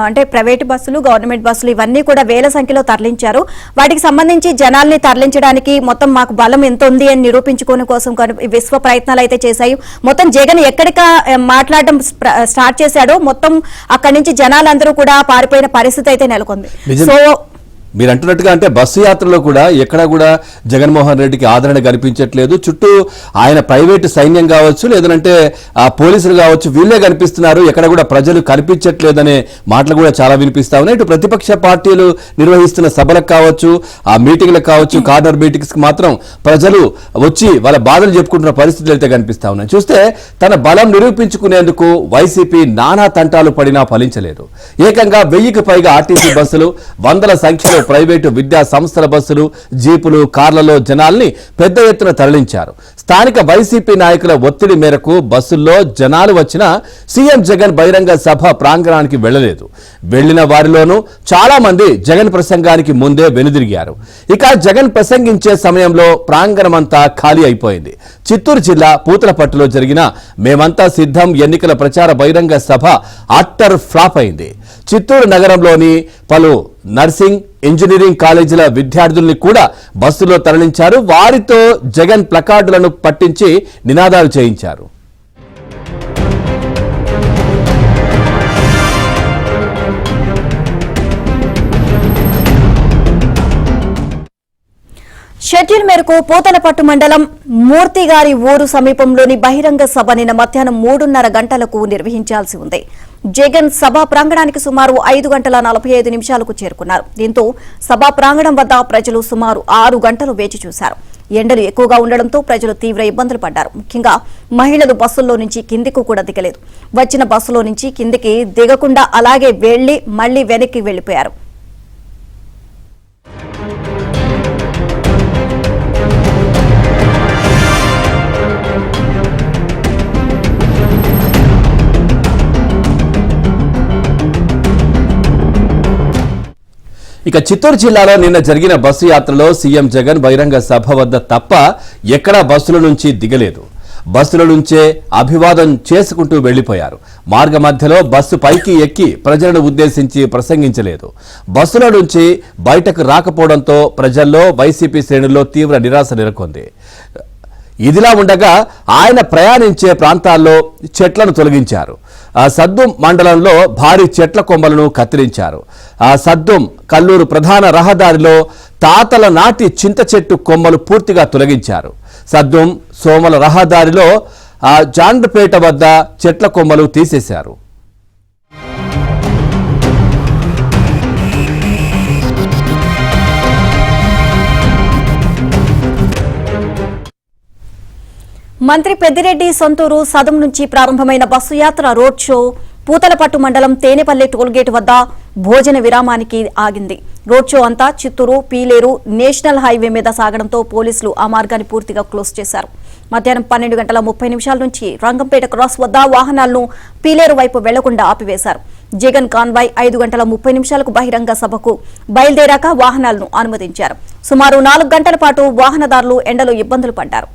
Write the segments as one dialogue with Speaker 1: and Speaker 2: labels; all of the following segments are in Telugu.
Speaker 1: అంటే ప్రైవేట్ బస్సులు, గవర్నమెంట్ బస్సులు ఇవన్నీ కూడా వేల సంఖ్యలో తరలించారు. వాటికి సంబంధించి జనాల్ని తరలించడానికి మొత్తం మాకు బలం ఎంత ఉంది అని నిరూపించుకోవడం కోసం విశ్వ ప్రయత్నాలు అయితే చేశాయి. మొత్తం జగన్ ఎక్కడిక మాట్లాడడం స్టార్ట్ చేశాడో మొత్తం అక్కడి నుంచి జనాలందరూ కూడా పారిపోయిన పరిస్థితి అయితే నెలకొంది. సో
Speaker 2: మీరు అంటున్నట్టుగా అంటే బస్సు యాత్రలో కూడా ఎక్కడా కూడా జగన్మోహన్ రెడ్డికి ఆదరణ కనిపించట్లేదు. చుట్టూ ఆయన ప్రైవేటు సైన్యం కావచ్చు, లేదంటే ఆ పోలీసులు కావచ్చు, వీళ్ళే కనిపిస్తున్నారు. ఎక్కడ కూడా ప్రజలు కనిపించట్లేదనే మాటలు కూడా చాలా వినిపిస్తా ఉన్నాయి. ఇటు ప్రతిపక్ష పార్టీలు నిర్వహిస్తున్న సభలకు కావచ్చు, ఆ మీటింగ్లకు కావచ్చు, కార్నర్ మీటింగ్స్ కి మాత్రం ప్రజలు వచ్చి వాళ్ళ బాధలు చెప్పుకుంటున్న పరిస్థితులు అయితే కనిపిస్తా ఉన్నాయి. చూస్తే తన బలం నిరూపించుకునేందుకు వైసీపీ నానా తంటాలు పడినా ఫలించలేదు. ఏకంగా 1000కి పైగా ఆర్టీసీ బస్సులు, వందల సంఖ్యలో ప్రైవేటు విద్యా సంస్థల బస్సులు, జీపులు, కార్లలో జనాల్ని పెద్ద ఎత్తున తరలించారు. స్థానిక వైసీపీ నాయకుల ఒత్తిడి మేరకు బస్సుల్లో జనాలు వచ్చినా సీఎం జగన్ బహిరంగ సభ ప్రాంగణానికి వెళ్లలేదు. వెళ్లిన వారిలోనూ చాలా మంది జగన్ ప్రసంగానికి ముందే వెనుదిరిగారు. ఇక జగన్ ప్రసంగించే సమయంలో ప్రాంగణమంతా ఖాళీ అయిపోయింది. చిత్తూరు జిల్లా పూతలపట్టులో జరిగిన మేమంతా సిద్ధం ఎన్నికల ప్రచార బహిరంగ సభ అట్టర్ ఫ్లాప్ అయింది. చిత్తూరు నగరంలోని పలు నర్సింగ్, ఇంజనీరింగ్ కాలేజీల విద్యార్థుల్ని కూడా బస్సులో తరలించారు. వారితో జగన్ ప్లకార్డులను పట్టించి నినాదాలు చేయించారు.
Speaker 1: షెడ్యూల్ మేరకు పూతలపట్టు మండలం మూర్తిగారి ఊరు సమీపంలోని బహిరంగ సభ నిన్న మధ్యాహ్నం 3:30 గంటలకు నిర్వహించాల్సి ఉంది. జగన్ సభా ప్రాంగణానికి సుమారు 5:45 చేరుకున్నారు. దీంతో సభా ప్రాంగణం వద్ద ప్రజలు సుమారు 6 గంటలు వేచి చూశారు. ఎండలు ఎక్కువగా ఉండడంతో ప్రజలు తీవ్ర ఇబ్బందులు పడ్డారు. ముఖ్యంగా మహిళలు బస్సుల్లో నుంచి కిందికి కూడా దిగలేదు. వచ్చిన బస్సులో నుంచి కిందికి దిగకుండా అలాగే వెళ్లి మళ్లీ వెనక్కి వెళ్లిపోయారు.
Speaker 2: ఇక చిత్తూరు జిల్లాలో నిన్న జరిగిన బస్సు యాత్రలో సీఎం జగన్ బహిరంగ సభ వద్ద తప్ప ఎక్కడా బస్సుల నుంచి దిగలేదు. బస్సుల నుంచే అభివాదం చేసుకుంటూ వెళ్లిపోయారు. మార్గ మధ్యలో బస్సు పైకి ఎక్కి ప్రజలను ఉద్దేశించి ప్రసంగించలేదు. బస్సుల నుంచి బయటకు రాకపోవడంతో ప్రజల్లో, వైసీపీ శ్రేణుల్లో తీవ్ర నిరాశ నెలకొంది. ఇదిలా ఉండగా ఆయన ప్రయాణించే ప్రాంతాల్లో చెట్లను తొలగించారు. సద్దుం మండలంలో భారీ చెట్ల కొమ్మలను కత్తిరించారు. సద్దుం కల్లూరు ప్రధాన రహదారిలో తాతల నాటి చింత చెట్టు కొమ్మలు పూర్తిగా తొలగించారు. సద్దుం సోమల రహదారిలో జాండ్రపేట వద్ద చెట్ల కొమ్మలు తీసేశారు.
Speaker 1: మంత్రి పెద్దిరెడ్డి సొంతూరు సదుం నుంచి ప్రారంభమైన బస్సు యాత్ర రోడ్ షో పూతలపట్టు మండలం తేనెపల్లి టోల్గేట్ వద్ద భోజన విరామానికి ఆగింది. రోడ్ షో అంతా చిత్తూరు, పీలేరు నేషనల్ హైవే మీద సాగడంతో పోలీసులు ఆ మార్గాన్ని పూర్తిగా క్లోజ్ చేశారు. మధ్యాహ్నం 12:30 నుంచి రంగంపేట క్రాస్ వద్ద వాహనాలను పీలేరు వైపు వెళ్లకుండా ఆపివేశారు. జగన్ కాన్వాయ్ 5:30 బహిరంగ సభకు బయలుదేరాక వాహనాలను అనుమతించారు. సుమారు 4 గంటల పాటు వాహనదారులు ఎండలో ఇబ్బందులు పడ్డారు.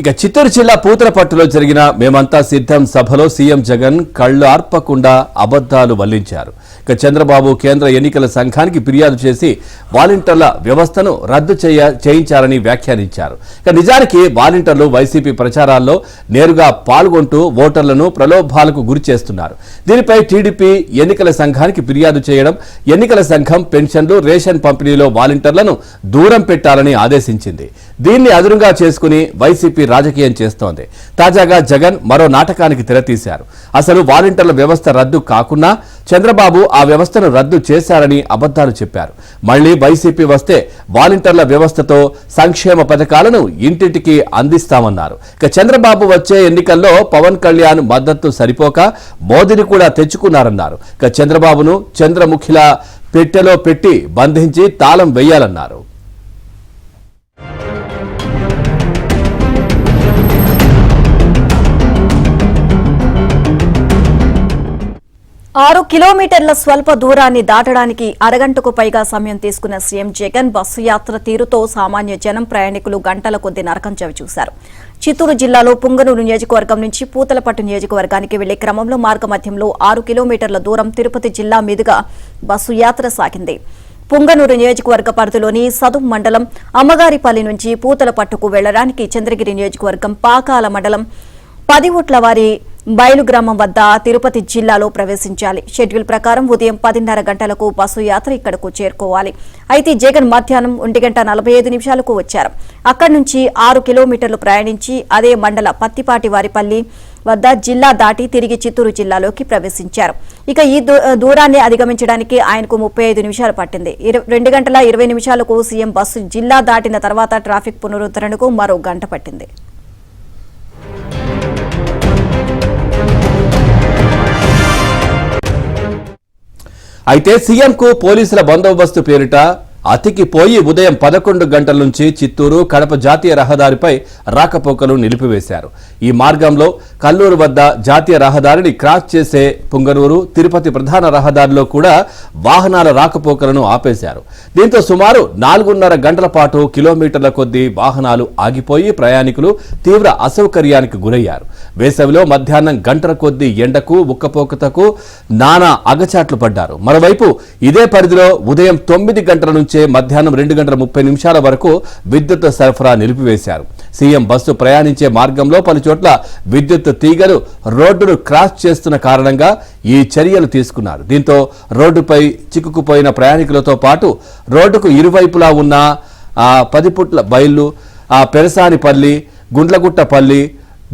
Speaker 2: ఇక చిత్తూరు జిల్లా పూతలపట్టులో జరిగిన మేమంతా సిద్ధం సభలో సీఎం జగన్ కళ్లు ఆర్పకుండా అబద్దాలు వల్లించారు. ఇక చంద్రబాబు కేంద్ర ఎన్నికల సంఘానికి ఫిర్యాదు చేసి వాలంటీర్ల వ్యవస్థను రద్దు చేయించారని వ్యాఖ్యానించారు. ఇక నిజానికి వాలంటీర్లు వైసీపీ ప్రచారాల్లో నేరుగా పాల్గొంటూ ఓటర్లను ప్రలోభాలకు గురి చేస్తున్నారు. దీనిపై టీడీపీ ఎన్నికల సంఘానికి ఫిర్యాదు చేయడం, ఎన్నికల సంఘం పెన్షన్లు, రేషన్ పంపిణీలో వాలంటీర్లను దూరం పెట్టాలని ఆదేశించింది. దీన్ని అదునుగా చేసుకుని వైసీపీ రాజకీయం చేస్తోంది. తాజాగా జగన్ మరో నాటకానికి తెరతీశారు. అసలు వాలంటీర్ల వ్యవస్థ రద్దు కాకున్నా చంద్రబాబు ఆ వ్యవస్థను రద్దు చేశారని అబద్దాలు చెప్పారు. మళ్లీ వైసీపీ వస్తే వాలంటీర్ల వ్యవస్థతో సంక్షేమ పథకాలను ఇంటింటికి అందిస్తామన్నారు. ఇక చంద్రబాబు వచ్చే ఎన్నికల్లో పవన్ కళ్యాణ్ మద్దతు సరిపోక మోదీని కూడా తెచ్చుకున్నారన్నారు. ఇక చంద్రబాబును చంద్రముఖిలా పెట్టెలో పెట్టి బంధించి తాళం వేయాలన్నారు.
Speaker 1: 6 కిలోమీటర్ల స్వల్ప దూరాన్ని దాటడానికి అరగంటకు పైగా సమయం తీసుకున్న సీఎం జగన్ బస్సు యాత్ర తీరుతో సామాన్య జనం ప్రయాణికులు గంటల కొద్ది నరకం చవిచూశారు. చిత్తూరు జిల్లాలో పుంగనూరు నియోజకవర్గం నుంచి పూతలపట్టు నియోజకవర్గానికి వెళ్లే క్రమంలో మార్గమధ్యంలో 6 కిలోమీటర్ల దూరం తిరుపతి జిల్లా మీదుగా బస్సు యాత్ర సాగింది. పుంగనూరు నియోజకవర్గ పరిధిలోని సదుం మండలం అమ్మగారిపల్లి నుంచి పూతలపట్టుకు వెళ్లడానికి చంద్రగిరి నియోజకవర్గం పాకాల మండలం 10 ఊట్ల వారి బయలు గ్రామం వద్ద తిరుపతి జిల్లాలో ప్రవేశించాలి. షెడ్యూల్ ప్రకారం ఉదయం 10:30 గంటలకు బస్సు యాత్ర ఇక్కడకు చేరుకోవాలి. అయితే జగన్ మధ్యాహ్నం 1:45 వచ్చారు. అక్కడి నుంచి 6 కిలోమీటర్లు ప్రయాణించి అదే మండల పత్తిపాటి వారిపల్లి వద్ద జిల్లా దాటి తిరిగి చిత్తూరు జిల్లాలోకి ప్రవేశించారు. ఇక ఈ దూరాన్ని అధిగమించడానికి ఆయనకు 35 నిమిషాలు పట్టింది. 2:20 సీఎం బస్సు జిల్లా దాటిన తర్వాత ట్రాఫిక్ పునరుద్ధరణకు మరో గంట పట్టింది.
Speaker 2: అయితే సీఎంకు పోలీసుల బందోబస్తు పేరిట అతికిపోయి ఉదయం 11 గంటల నుంచి చిత్తూరు కడప జాతీయ రహదారిపై రాకపోకలు నిలిపివేశారు. ఈ మార్గంలో కల్లూరు వద్ద జాతీయ రహదారిని క్రాస్ చేసే పుంగనూరు తిరుపతి ప్రధాన రహదారిలో కూడా వాహనాల రాకపోకలను ఆపేశారు. దీంతో సుమారు 4:30 గంటల పాటు కిలోమీటర్ల కొద్దీ వాహనాలు ఆగిపోయి ప్రయాణికులు తీవ్ర అసౌకర్యానికి గురయ్యారు. వేసవిలో మధ్యాహ్నం గంటల కొద్దీ ఎండకు ఉక్కపోతకు నానా అగచాట్లు పడ్డారు. మరోవైపు ఇదే పరిధిలో ఉదయం 9 గంటల నుంచి మధ్యాహ్నం 2:30 వరకు విద్యుత్ సరఫరా నిలిపివేశారు. సీఎం బస్సు ప్రయాణించే మార్గంలో పలుచోట్ల విద్యుత్ తీగలు రోడ్డును క్రాస్ చేస్తున్న కారణంగా ఈ చర్యలు తీసుకున్నారు. దీంతో రోడ్డుపై చిక్కుకుపోయిన ప్రయాణికులతో పాటు రోడ్డుకు ఇరువైపులా ఉన్న 10 ఫుట్ల బయళ్లు, పెరసానిపల్లి, గుండ్లగుట్టపల్లి,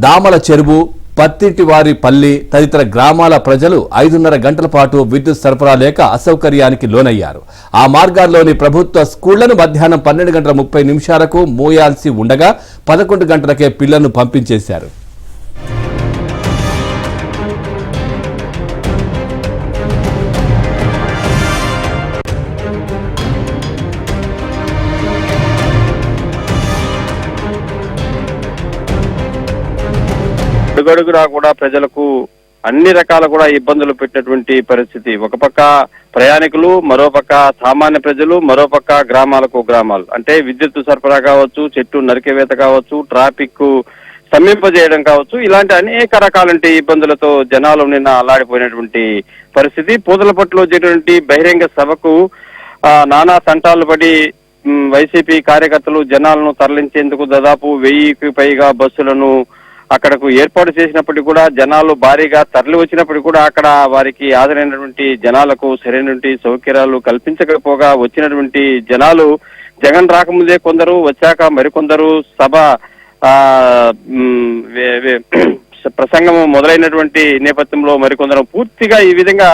Speaker 2: దామల చెరువు, పత్తింటివారి పల్లి తదితర గ్రామాల ప్రజలు 5:30 గంటల పాటు విద్యుత్ సరఫరా లేక అసౌకర్యానికి లోనయ్యారు. ఆ మార్గాల్లోని ప్రభుత్వ స్కూళ్లను మధ్యాహ్నం 12:30 మూయాల్సి ఉండగా 11 గంటలకే పిల్లలను పంపించేశారు.
Speaker 3: అడుగడుగునా కూడా ప్రజలకు అన్ని రకాల కూడా ఇబ్బందులు పెట్టినటువంటి పరిస్థితి. ఒక పక్క ప్రయాణికులు, మరోపక్క సామాన్య ప్రజలు, మరోపక్క గ్రామాలు అంటే విద్యుత్ సరఫరా కావచ్చు, చెట్టు నరికేవేత కావచ్చు, ట్రాఫిక్ స్తంభింపజేయడం కావచ్చు, ఇలాంటి అనేక రకాలంటి ఇబ్బందులతో జనాలు నిన్న అల్లాడిపోయినటువంటి పరిస్థితి. పూతలపట్టులో జరిగినటువంటి బహిరంగ సభకు నానా సంటాలు పడి వైసీపీ కార్యకర్తలు జనాలను తరలించేందుకు దాదాపు 1000కి పైగా బస్సులను అక్కడకు ఏర్పాటు చేసినప్పటికీ కూడా జనాలు భారీగా తరలి వచ్చినప్పటికీ కూడా అక్కడ వారికి హాజరైనటువంటి జనాలకు సరైనటువంటి సౌకర్యాలు కల్పించకపోగా వచ్చినటువంటి జనాలు జగన్ రాకముందే కొందరు, వచ్చాక మరికొందరు సభ ప్రసంగం మొదలైనటువంటి నేపథ్యంలో మరికొందరు పూర్తిగా ఈ విధంగా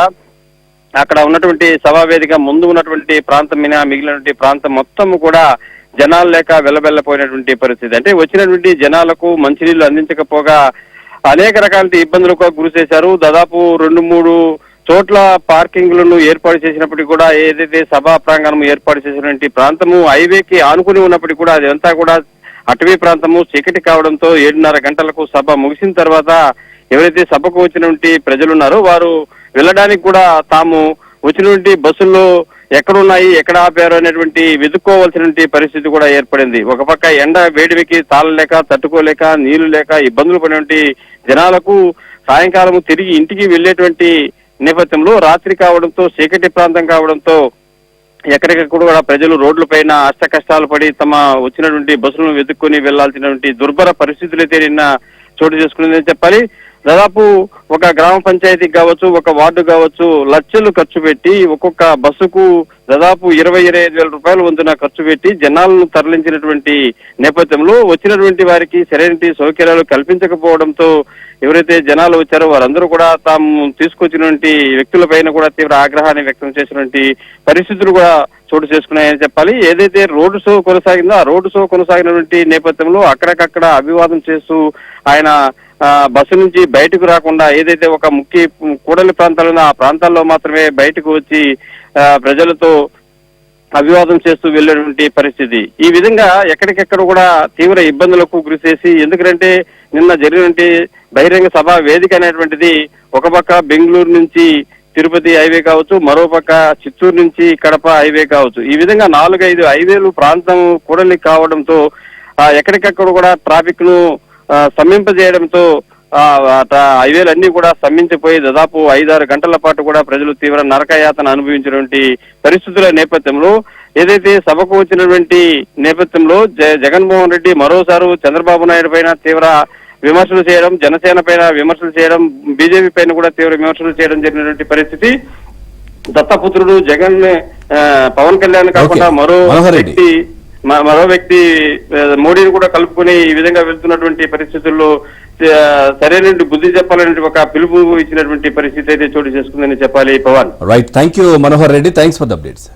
Speaker 3: అక్కడ ఉన్నటువంటి సభా వేదిక ముందు ఉన్నటువంటి ప్రాంతం మిగిలినటువంటి ప్రాంతం మొత్తం కూడా జనాలు లేక వెల్లబెల్లపోయినటువంటి పరిస్థితి. అంటే వచ్చినటువంటి జనాలకు మంచినీళ్లు అందించకపోగా అనేక రకాల ఇబ్బందులకు గురి చేశారు. దాదాపు 2-3 చోట్ల పార్కింగ్లను ఏర్పాటు చేసినప్పటికీ కూడా ఏదైతే సభా ప్రాంగణం ఏర్పాటు చేసినటువంటి ప్రాంతము హైవేకి ఆనుకుని ఉన్నప్పటికీ కూడా అదంతా కూడా అటవీ ప్రాంతము, చీకటి కావడంతో 7:30 గంటలకు సభ ముగిసిన తర్వాత ఎవరైతే సభకు వచ్చినటువంటి ప్రజలున్నారో వారు వెళ్ళడానికి కూడా తాము వచ్చినటువంటి బస్సుల్లో ఎక్కడున్నాయి, ఎక్కడ ఆపారు అనేటువంటి వెతుక్కోవాల్సినటువంటి పరిస్థితి కూడా ఏర్పడింది. ఒక పక్క ఎండ వేడివికి తాళలేక, తట్టుకోలేక, నీళ్లు లేక ఇబ్బందులు పడినటువంటి జనాలకు సాయంకాలం తిరిగి ఇంటికి వెళ్లేటువంటి నేపథ్యంలో రాత్రి కావడంతో, చీకటి ప్రాంతం కావడంతో ఎక్కడికక్కడ కూడా ప్రజలు రోడ్లపైన అష్ట కష్టాలు పడి తమ వచ్చినటువంటి బస్సులను వెతుక్కొని వెళ్లాల్సినటువంటి దుర్భర పరిస్థితులు అయితే నిన్న చోటు చేసుకునేదని చెప్పాలి. దాదాపు ఒక గ్రామ పంచాయతీకి కావచ్చు, ఒక వార్డు కావచ్చు, లక్షలు ఖర్చు పెట్టి ఒక్కొక్క బస్సుకు దాదాపు 20-25 వేల వంతున ఖర్చు పెట్టి జనాలను తరలించినటువంటి నేపథ్యంలో వచ్చినటువంటి వారికి సరైన సౌకర్యాలు కల్పించకపోవడంతో ఎవరైతే జనాలు వచ్చారో వారందరూ కూడా తాము తీసుకొచ్చినటువంటి వ్యక్తులపైన కూడా తీవ్ర ఆగ్రహాన్ని వ్యక్తం చేసినటువంటి పరిస్థితులు కూడా చోటు చేసుకున్నాయని చెప్పాలి. ఏదైతే రోడ్డు షో కొనసాగిందో ఆ రోడ్డు షో కొనసాగినటువంటి నేపథ్యంలో అక్కడికక్కడ అభివాదం చేస్తూ ఆయన బస్సు నుంచి బయటకు రాకుండా ఏదైతే ఒక ముఖ్య కూడలి ప్రాంతాలు ఆ ప్రాంతాల్లో మాత్రమే బయటకు వచ్చి ప్రజలతో అభివాదం చేస్తూ వెళ్ళేటువంటి పరిస్థితి. ఈ విధంగా ఎక్కడికెక్కడ కూడా తీవ్ర ఇబ్బందులకు గురి చేసి, ఎందుకంటే నిన్న జరిగినటువంటి బహిరంగ సభ వేదిక అనేటువంటిది ఒక పక్క బెంగళూరు నుంచి తిరుపతి హైవే కావచ్చు, మరోపక్క చిత్తూరు నుంచి కడప హైవే కావచ్చు. ఈ విధంగా 4-5 హైవేలు ప్రాంతం కూడలి కావడంతో ఎక్కడికక్కడ కూడా ట్రాఫిక్ ను స్తంభింపజేయడంతో హైవేలన్నీ కూడా స్తంభించిపోయి దాదాపు 5-6 గంటల పాటు కూడా ప్రజలు తీవ్ర నరకయాతన అనుభవించినటువంటి పరిస్థితుల నేపథ్యంలో ఏదైతే సభకు వచ్చినటువంటి నేపథ్యంలో జగన్మోహన్ రెడ్డి మరోసారి చంద్రబాబు నాయుడు పైన తీవ్ర విమర్శలు చేయడం, జనసేన పైన విమర్శలు చేయడం, బీజేపీ పైన కూడా తీవ్ర విమర్శలు చేయడం జరిగినటువంటి పరిస్థితి. దత్తపుత్రుడు జగన్ పవన్ కళ్యాణ్ కాకుండా మరో వ్యక్తి మోడీని కూడా కలుపుకొని ఈ విధంగా వెళ్తున్నటువంటి పరిస్థితుల్లో సరైన బుద్ధి చెప్పాలని ఒక పిలుపు ఇచ్చినటువంటి పరిస్థితి అయితే చోటు చేసుకుందని చెప్పాలి. Pawan,
Speaker 2: right, thank you Manohar Reddy, thanks for the updates.